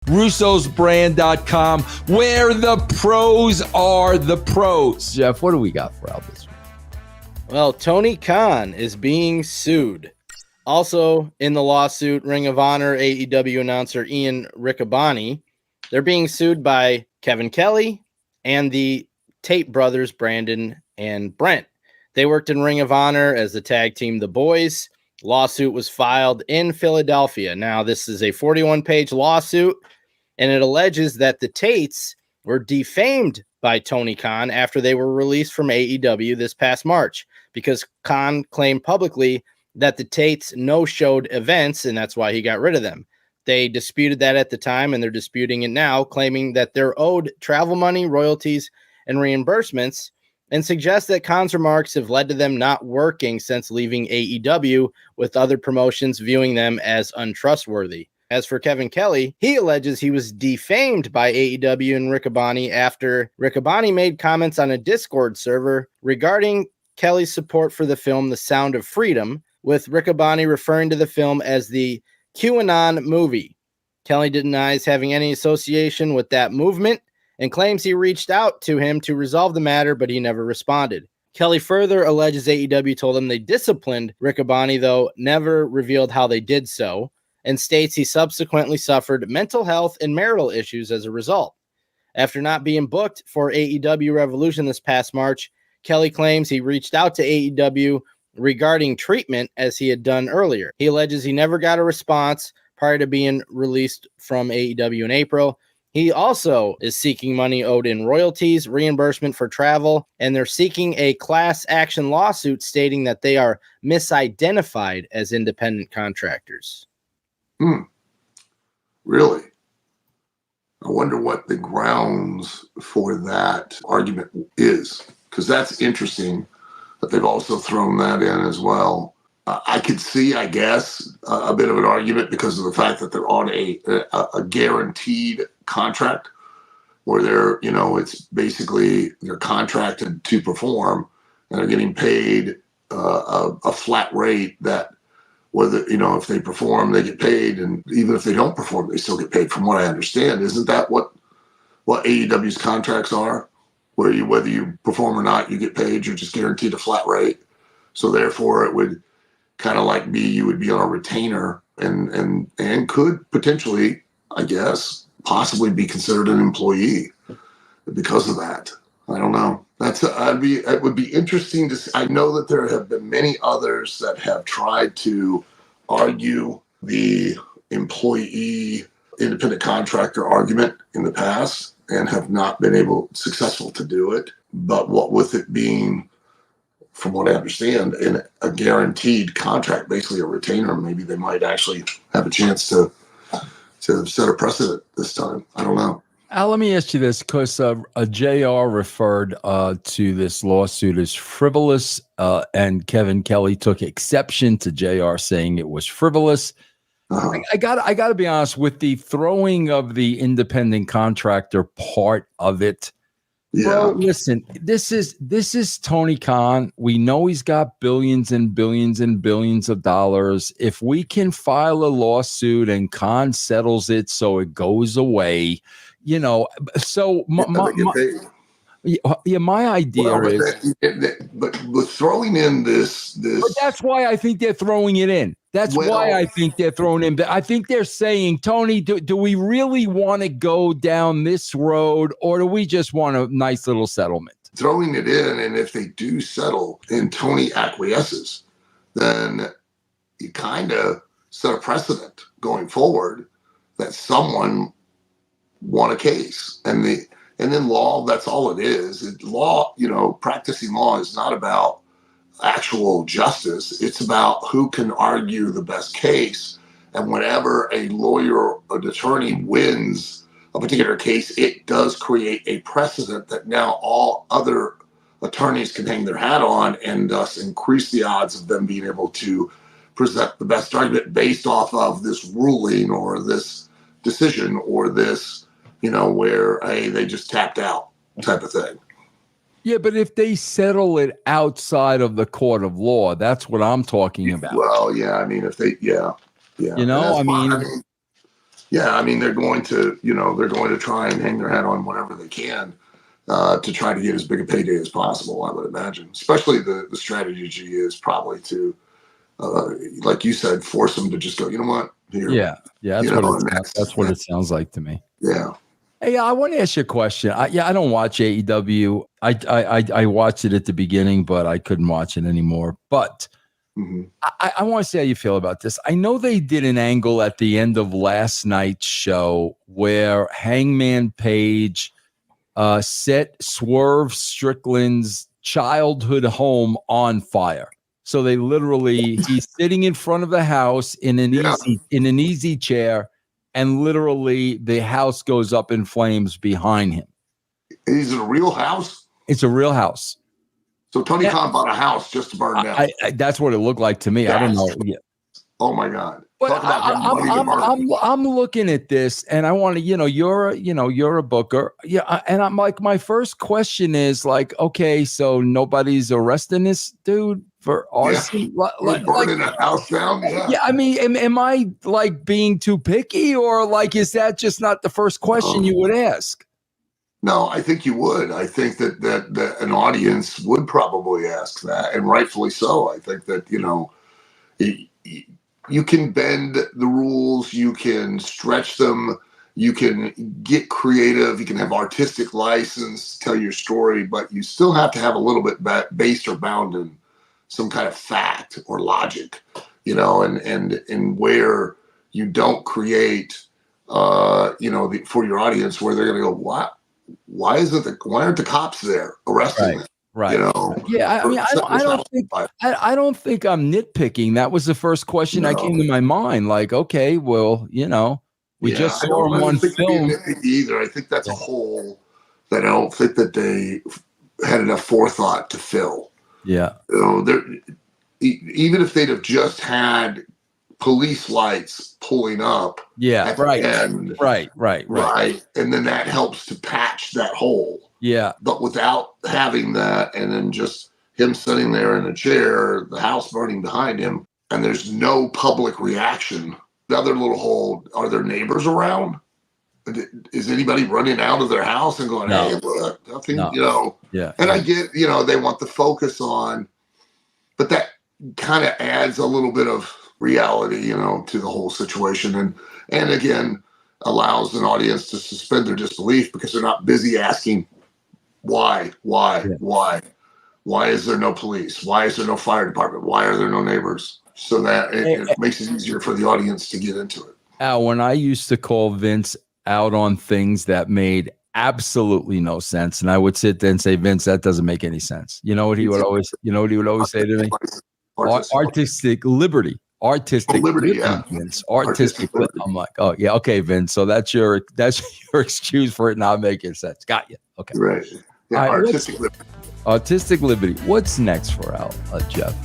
russosbrand.com, where the pros are the pros. Jeff, what do we got for Al this week? Well, Tony Khan is being sued. Also in the lawsuit, Ring of Honor AEW announcer Ian Riccaboni. They're being sued by Kevin Kelly and the Tate brothers, Brandon and Brent. They worked in Ring of Honor as the tag team The Boys. Lawsuit was filed in Philadelphia. Now, this is a 41-page lawsuit, and it alleges that the Tates were defamed by Tony Khan after they were released from AEW this past March, because Khan claimed publicly that the Tates no-showed events, and that's why he got rid of them. They disputed that at the time, and they're disputing it now, claiming that they're owed travel money, royalties, and reimbursements, and suggest that Khan's remarks have led to them not working since leaving AEW, with other promotions viewing them as untrustworthy. As for Kevin Kelly, he alleges he was defamed by AEW and Riccaboni after Riccaboni made comments on a Discord server regarding Kelly's support for the film The Sound of Freedom, with Riccaboni referring to the film as the QAnon movie. Kelly denies having any association with that movement and claims he reached out to him to resolve the matter, but he never responded. Kelly further alleges AEW told him they disciplined Riccaboni, though never revealed how they did so, and states he subsequently suffered mental health and marital issues as a result. After not being booked for AEW Revolution this past March, Kelly claims he reached out to AEW regarding treatment as he had done earlier. He alleges he never got a response prior to being released from AEW in April. He also is seeking money owed in royalties, reimbursement for travel, and they're seeking a class action lawsuit stating that they are misidentified as independent contractors. Really? I wonder what the grounds for that argument is, because that's interesting that they've also thrown that in as well. I could see, I guess, a bit of an argument because of the fact that they're on a guaranteed contract where they're, it's basically they're contracted to perform and they're getting paid a flat rate that whether, if they perform, they get paid. And even if they don't perform, they still get paid, from what I understand. Isn't that what AEW's contracts are? Where whether you perform or not, you get paid, you're just guaranteed a flat rate. So therefore it would kind of like you would be on a retainer and could potentially, I guess, possibly be considered an employee because of that. I don't know. It would be interesting to see. I know that there have been many others that have tried to argue the employee independent contractor argument in the past and have not been successful to do it. But what with it being, from what I understand, in a guaranteed contract, basically a retainer, maybe they might actually have a chance to set a precedent this time. I don't know. Al, let me ask you this, because a JR referred to this lawsuit as frivolous, and Kevin Kelly took exception to JR saying it was frivolous. Uh-huh. I got to be honest, with the throwing of the independent contractor part of it. Yeah. Bro, listen, this is Tony Khan. We know he's got billions and billions and billions of dollars. If we can file a lawsuit and Khan settles it so it goes away, so my idea is, but with throwing in this, but that's why I think they're throwing it in. That's why I think they're throwing in. I think they're saying, Tony, do we really want to go down this road, or do we just want a nice little settlement? Throwing it in, and if they do settle and Tony acquiesces, then you kind of set a precedent going forward that someone won a case. And then law, that's all it is. Law, practicing law is not about actual justice. It's about who can argue the best case. And whenever a lawyer or an attorney wins a particular case, it does create a precedent that now all other attorneys can hang their hat on, and thus increase the odds of them being able to present the best argument based off of this ruling or this decision or this, where, hey, they just tapped out type of thing. Yeah, but if they settle it outside of the court of law, that's what I'm talking about. Well, yeah, I mean, if they, yeah. Yeah, I mean, they're going to try and hang their hat on whatever they can to try to get as big a payday as possible, I would imagine. Especially the strategy is probably to, like you said, force them to just go, you know what, here. Yeah, that's what it sounds like to me. Yeah. Hey, I want to ask you a question. I don't watch AEW. I watched it at the beginning, but I couldn't watch it anymore. But I want to see how you feel about this. I know they did an angle at the end of last night's show where Hangman Page set Swerve Strickland's childhood home on fire. So they literally, he's sitting in front of the house in an easy chair, and literally the house goes up in flames behind him. Is it a real house? It's a real house. So Tony Khan bought a house just to burn down. That's what it looked like to me. I don't know. Yeah. Oh my God! But I'm looking at this, and I want to, you're a booker, and I'm like, my first question is like, okay, so nobody's arresting this dude for arson, burning a house down. Yeah, I mean, am I like being too picky, or like, is that just not the first question you would ask? No, I think you would. I think that an audience would probably ask that, and rightfully so. I think that you can bend the rules, you can stretch them, you can get creative, you can have artistic license to tell your story, but you still have to have a little bit based or bound in some kind of fact or logic, and where you don't create, for your audience where they're going to go, what? Why aren't the cops there arresting them? Right. Yeah. I mean, I don't think I'm nitpicking. That was the first question that came to my mind. Like, okay, well, we just saw him on film. Either. I think that's a hole that I don't think that they had enough forethought to fill. Yeah. Even if they'd have just had police lights pulling up. Yeah. Right. Right. And then that helps to patch that hole. Yeah. But without having that, and then just him sitting there in a chair, the house burning behind him, and there's no public reaction. The other little hole, are there neighbors around? Is anybody running out of their house and going, hey, look, nothing, Yeah. And I get, they want the focus on, but that kind of adds a little bit of reality, to the whole situation. And again, allows an audience to suspend their disbelief because they're not busy asking, why is there no police? Why is there no fire department? Why are there no neighbors? So that it makes it easier for the audience to get into it. Al, when I used to call Vince out on things that made absolutely no sense, and I would sit there and say, Vince, that doesn't make any sense. You know what he would always say to me? Artistic liberty. Artistic liberty, Vince. Artistic liberty. I'm like, oh yeah, okay, Vince. So that's your excuse for it not making sense. Got you. Okay. Right. Yeah, artistic liberty. Artistic liberty. What's next for Al, Jeff?